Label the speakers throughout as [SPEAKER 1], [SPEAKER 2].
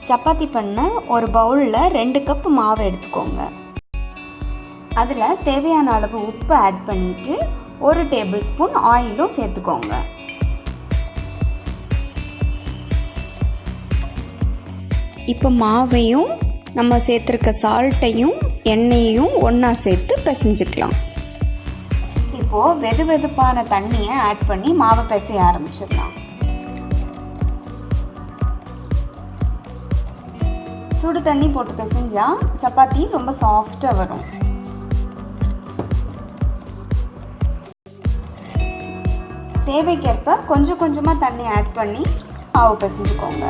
[SPEAKER 1] சப்பாத்தி பண்ண ஒரு பவுலில் 2 கப் மாவு எடுத்துக்கோங்க. அதில் தேவையான அளவு உப்பு ஆட் பண்ணிவிட்டு 1 டேபிள் ஸ்பூன் ஆயிலும் சேர்த்துக்கோங்க. இப்போ மாவையும் நம்ம சேர்த்துருக்க சால்ட்டையும் எண்ணெயையும் ஒன்றா சேர்த்து பிசைஞ்சிக்கலாம். இப்போது வெது வெதுப்பான தண்ணியை ஆட் பண்ணி மாவை பிசைய ஆரம்பிச்சிடலாம். சுடு தண்ணி போட்டு பிசைஞ்சால் சப்பாத்தி ரொம்ப சாஃப்டாக வரும். தேவைக்கேற்ப கொஞ்சம் கொஞ்சமாக தண்ணி ஆட் பண்ணி மாவு பிசைஞ்சுக்கோங்க.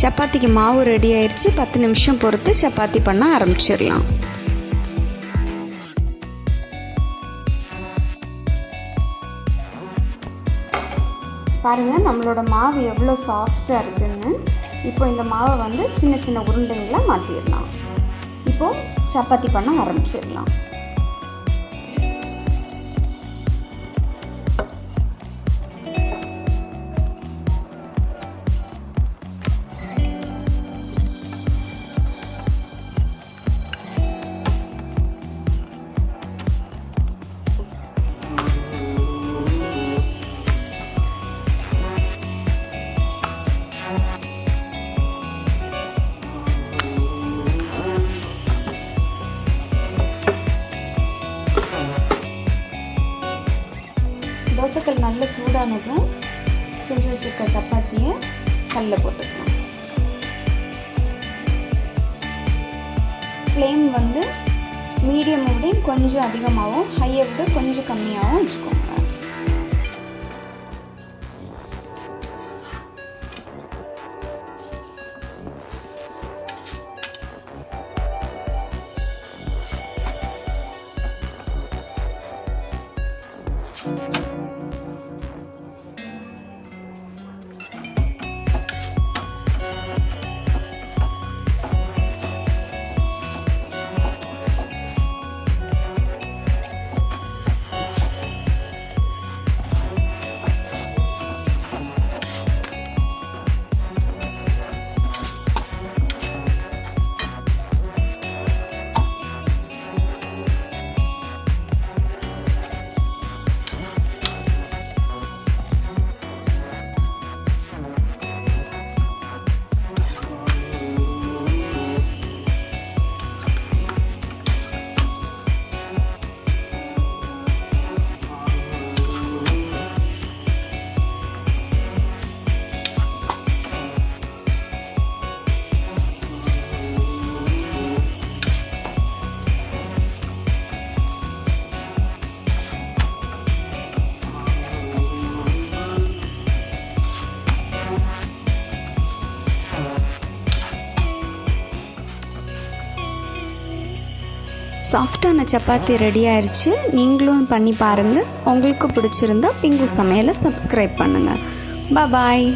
[SPEAKER 1] சப்பாத்திக்கு மாவு ரெடி ஆயிடுச்சு. 10 நிமிஷம் பொறுத்து சப்பாத்தி பண்ண ஆரம்பிச்சிடலாம். பாருங்கள் நம்மளோட மாவு எவ்வளோ சாஃப்டாக இருக்குதுன்னு. இப்போ இந்த மாவை வந்து சின்ன சின்ன உருண்டைங்களை மாற்றிடலாம். இப்போது சப்பாத்தி பண்ண ஆரம்பிச்சிடலாம். தோசைக்கல் நல்ல சூடானதும் செஞ்சு வச்சுருக்க சப்பாத்தியை கல்லில் போட்டுக்கலாம். ஃப்ளேம் வந்து மீடியமை விட கொஞ்சம் அதிகமாகவும் ஹையை விட கொஞ்சம் கம்மியாகவும் வச்சுக்கோங்க. சாஃப்டான சப்பாத்தி ரெடி ஆயிடுச்சு. நீங்களும் பண்ணி பாருங்கள். உங்களுக்கு பிடிச்சிருந்தா பிங்கு சமையலை சப்ஸ்கிரைப் பண்ணுங்கள். பாய்.